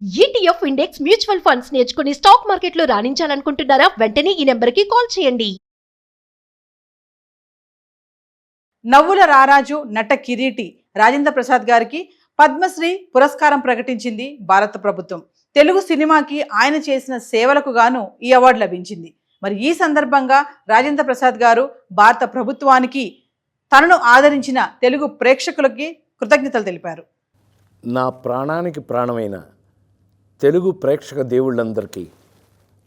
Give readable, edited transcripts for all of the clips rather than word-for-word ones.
ETF index mutual funds నేర్చుకుని stock మార్కెట్లో రాణించాలనుకుంటున్నారా? వెంటనే ఈ నెంబర్కి కాల్ చేయండి. నవ్వుల రారాజు నట కిరీటి రాజేంద్ర ప్రసాద్ గారికి పద్మశ్రీ పురస్కారం ప్రకటించింది భారత ప్రభుత్వం. తెలుగు సినిమాకి ఆయన చేసిన సేవలకు గాను ఈ అవార్డు లభించింది. మరి ఈ సందర్భంగా రాజేంద్ర ప్రసాద్ గారు భారత ప్రభుత్వానికి తనను ఆదరించిన తెలుగు ప్రేక్షకులకి కృతజ్ఞతలు తెలిపారు. నా ప్రాణానికి ప్రాణమైన తెలుగు ప్రేక్షక దేవుళ్ళందరికీ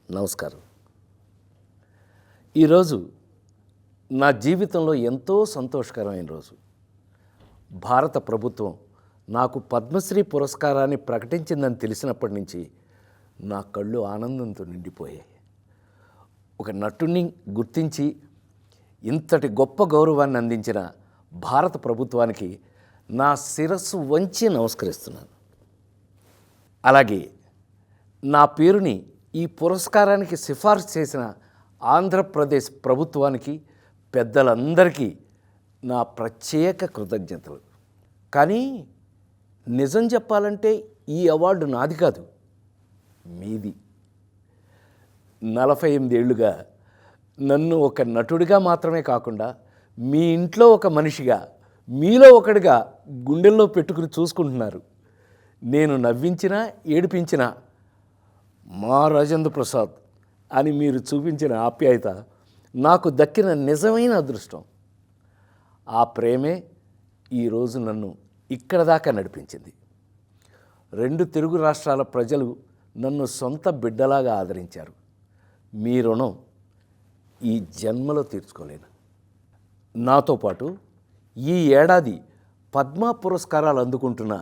నమస్కారం. ఈరోజు నా జీవితంలో ఎంతో సంతోషకరమైన రోజు. భారత ప్రభుత్వం నాకు పద్మశ్రీ పురస్కారాన్ని ప్రకటించిందని తెలిసినప్పటి నుంచి నా కళ్ళు ఆనందంతో నిండిపోయాయి. ఒక నటుడిని గుర్తించి ఇంతటి గొప్ప గౌరవాన్ని అందించిన భారత ప్రభుత్వానికి నా శిరస్సు వంచి నమస్కరిస్తున్నాను. అలాగే నా పేరుని ఈ పురస్కారానికి సిఫార్సు చేసిన ఆంధ్రప్రదేశ్ ప్రభుత్వానికి, పెద్దలందరికీ నా ప్రత్యేక కృతజ్ఞతలు. కానీ నిజం చెప్పాలంటే ఈ అవార్డు నాది కాదు, మీది. 48 ఏళ్లుగా నన్ను ఒక నటుడిగా మాత్రమే కాకుండా మీ ఇంట్లో ఒక మనిషిగా, మీలో ఒకడిగా గుండెల్లో పెట్టుకుని చూసుకుంటున్నారు. నేను నవ్వించినా ఏడిపించినా మా రాజేంద్ర ప్రసాద్ అని మీరు చూపించిన ఆప్యాయత నాకు దక్కిన నిజమైన అదృష్టం. ఆ ప్రేమే ఈరోజు నన్ను ఇక్కడ దాకా నడిపించింది. 2 తెలుగు రాష్ట్రాల ప్రజలు నన్ను సొంత బిడ్డలాగా ఆదరించారు. మీ రుణం ఈ జన్మలో తీర్చుకోలేను. నాతో పాటు ఈ ఏడాది పద్మ పురస్కారాలు అందుకుంటున్న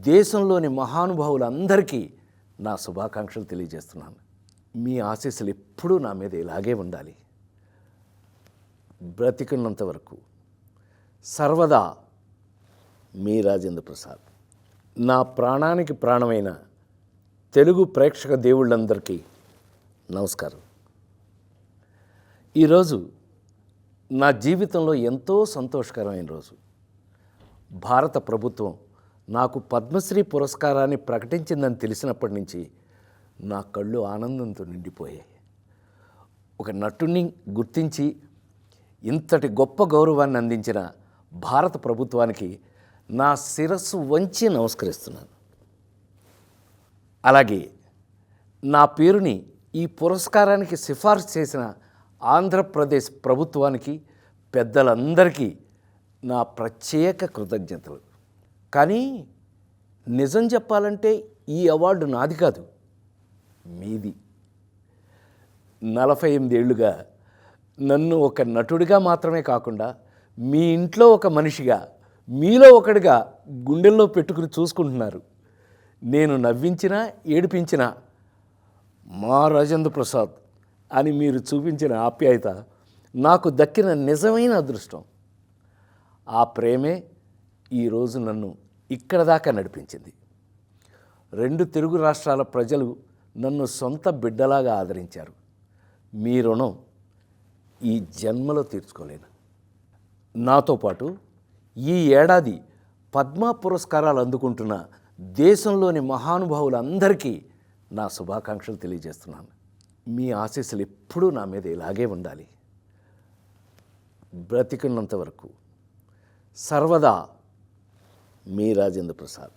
దేశంలోని మహానుభావులందరికీ నా శుభాకాంక్షలు తెలియజేస్తున్నాను. మీ ఆశీస్సులు ఎప్పుడూ నా మీద ఇలాగే ఉండాలి. బ్రతికున్నంత వరకు సర్వదా మీ రాజేంద్ర ప్రసాద్. నా ప్రాణానికి ప్రాణమైన తెలుగు ప్రేక్షక దేవుళ్ళందరికీ నమస్కారం. ఈరోజు నా జీవితంలో ఎంతో సంతోషకరమైన రోజు. భారత ప్రభుత్వం నాకు పద్మశ్రీ పురస్కారాన్ని ప్రకటించిందని తెలిసినప్పటి నుంచి నా కళ్ళు ఆనందంతో నిండిపోయాయి. ఒక నటుడిని గుర్తించి ఇంతటి గొప్ప గౌరవాన్ని అందించిన భారత ప్రభుత్వానికి నా శిరస్సు వంచి నమస్కరిస్తున్నాను. అలాగే నా పేరుని ఈ పురస్కారానికి సిఫార్సు చేసిన ఆంధ్రప్రదేశ్ ప్రభుత్వానికి, పెద్దలందరికీ నా ప్రత్యేక కృతజ్ఞతలు. కానీ నిజం చెప్పాలంటే ఈ అవార్డు నాది కాదు, మీది. 48 ఏళ్లుగా నన్ను ఒక నటుడిగా మాత్రమే కాకుండా మీ ఇంట్లో ఒక మనిషిగా, మీలో ఒకడిగా గుండెల్లో పెట్టుకుని చూసుకుంటున్నారు. నేను నవ్వించినా ఏడిపించినా మా రాజేంద్ర ప్రసాద్ అని మీరు చూపించిన ఆప్యాయత నాకు దక్కిన నిజమైన అదృష్టం. ఆ ప్రేమే ఈరోజు నన్ను ఇక్కడ దాకా నడిపించింది. 2 తెలుగు రాష్ట్రాల ప్రజలు నన్ను సొంత బిడ్డలాగా ఆదరించారు. మీ రుణం ఈ జన్మలో తీర్చుకోలేను. నాతో పాటు ఈ ఏడాది పద్మ పురస్కారాలు అందుకుంటున్న దేశంలోని మహానుభావులందరికీ నా శుభాకాంక్షలు తెలియజేస్తున్నాను. మీ ఆశీస్సులు ఎప్పుడూ నా మీద ఇలాగే ఉండాలి. బ్రతికున్నంత వరకు సర్వదా మీ రాజేంద్ర ప్రసాద్.